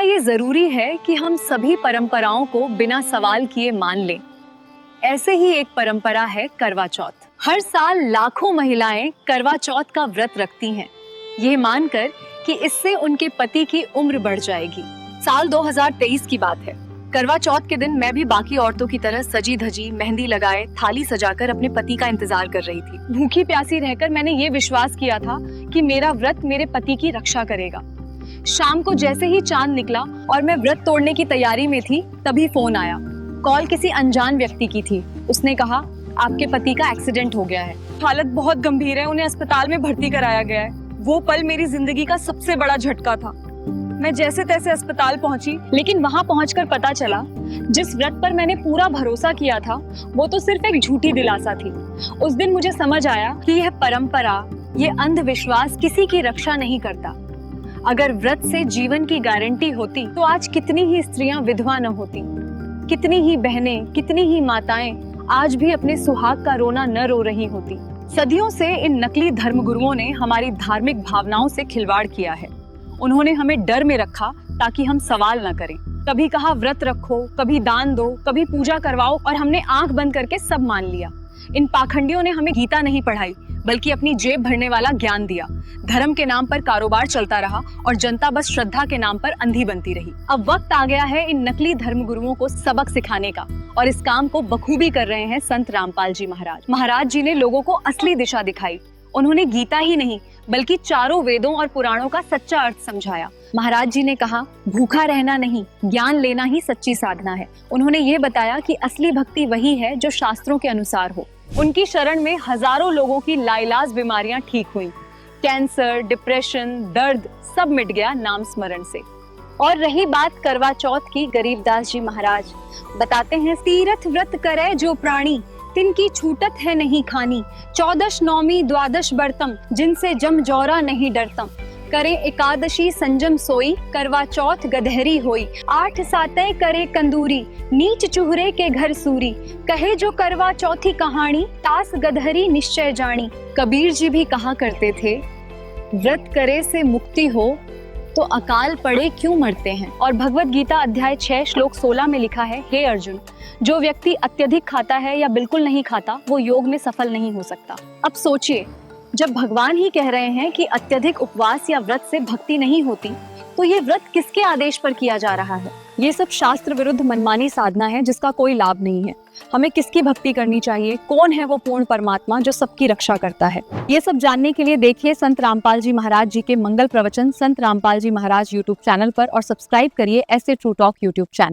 ये जरूरी है कि हम सभी परंपराओं को बिना सवाल किए मान लें? ऐसे ही एक परंपरा है करवा चौथ। हर साल लाखों महिलाएं करवा चौथ का व्रत रखती हैं, ये मानकर कि इससे उनके पति की उम्र बढ़ जाएगी। साल 2023 की बात है। करवा चौथ के दिन मैं भी बाकी औरतों की तरह सजी धजी, मेहंदी लगाए, थाली सजाकर अपने पति का इंतजार कर रही थी। भूखी प्यासी रहकर मैंने ये विश्वास किया था कि मेरा व्रत मेरे पति की रक्षा करेगा। शाम को जैसे ही चांद निकला और मैं व्रत तोड़ने की तैयारी में थी, तभी फोन आया। कॉल किसी अनजान व्यक्ति की थी। उसने कहा, आपके पति का एक्सीडेंट हो गया है, हालत बहुत गंभीर है, उन्हें अस्पताल में भर्ती कराया गया है। वो पल मेरी जिंदगी का सबसे बड़ा झटका था। मैं जैसे तैसे अस्पताल पहुंची, लेकिन वहां पहुंचकर पता चला जिस व्रत पर मैंने पूरा भरोसा किया था वो तो सिर्फ एक झूठी दिलासा थी। उस दिन मुझे समझ आया कि यह परंपरा, ये अंधविश्वास किसी की रक्षा नहीं करता। अगर व्रत से जीवन की गारंटी होती तो आज कितनी ही स्त्रियां विधवा न होती, कितनी ही बहनें, कितनी ही माताएं आज भी अपने सुहाग का रोना न रो रही होती। सदियों से इन नकली धर्मगुरुओं ने हमारी धार्मिक भावनाओं से खिलवाड़ किया है। उन्होंने हमें डर में रखा ताकि हम सवाल न करें। कभी कहा व्रत रखो, कभी दान दो, कभी पूजा करवाओ, और हमने आंख बंद करके सब मान लिया। इन पाखंडियों ने हमें गीता नहीं पढ़ाई, बल्कि अपनी जेब भरने वाला ज्ञान दिया। धर्म के नाम पर कारोबार चलता रहा और जनता बस श्रद्धा के नाम पर अंधी बनती रही। अब वक्त आ गया है इन नकली धर्मगुरुओं को सबक सिखाने का, और इस काम को बखूबी कर रहे हैं संत रामपाल जी महाराज। महाराज जी ने लोगों को असली दिशा दिखाई। उन्होंने गीता ही नहीं बल्कि चारों वेदों और पुराणों का सच्चा अर्थ समझाया। महाराज जी ने कहा, भूखा रहना नहीं, ज्ञान लेना ही सच्ची साधना है। उन्होंने ये बताया कि असली भक्ति वही है जो शास्त्रों के अनुसार हो। उनकी शरण में हजारों लोगों की लाइलाज बीमारियां ठीक हुई। कैंसर, डिप्रेशन, दर्द सब मिट गया नाम स्मरण से। और रही बात करवा चौथ की, गरीबदास जी महाराज बताते हैं, तीरथ व्रत करे जो प्राणी, तिनकी छूटत है नहीं खानी। 14 नौमी द्वादश बर्तम, जिनसे जम जौरा नहीं डरतम। करे एकादशी संजम सोई, करवा चौथ गधहरी होई। 8 सातय करे कंदूरी, नीच चूहरे के घर सूरी। कहे जो करवा चौथी कहानी, तास गधहरी निश्चय जानी। कबीर जी भी कहा करते थे, व्रत करे से मुक्ति हो तो अकाल पड़े क्यों मरते हैं। और भगवत गीता अध्याय 6 श्लोक 16 में लिखा है, हे अर्जुन, जो व्यक्ति अत्यधिक खाता है या बिल्कुल नहीं खाता, वो योग में सफल नहीं हो सकता। अब सोचिए, जब भगवान ही कह रहे हैं कि अत्यधिक उपवास या व्रत से भक्ति नहीं होती, तो ये व्रत किसके आदेश पर किया जा रहा है? ये सब शास्त्र विरुद्ध मनमानी साधना है जिसका कोई लाभ नहीं है। हमें किसकी भक्ति करनी चाहिए? कौन है वो पूर्ण परमात्मा जो सबकी रक्षा करता है? ये सब जानने के लिए देखिए संत रामपाल जी महाराज जी के मंगल प्रवचन संत रामपाल जी महाराज यूट्यूब चैनल पर, और सब्सक्राइब करिए ऐसे ट्रू टॉक यूट्यूब चैनल।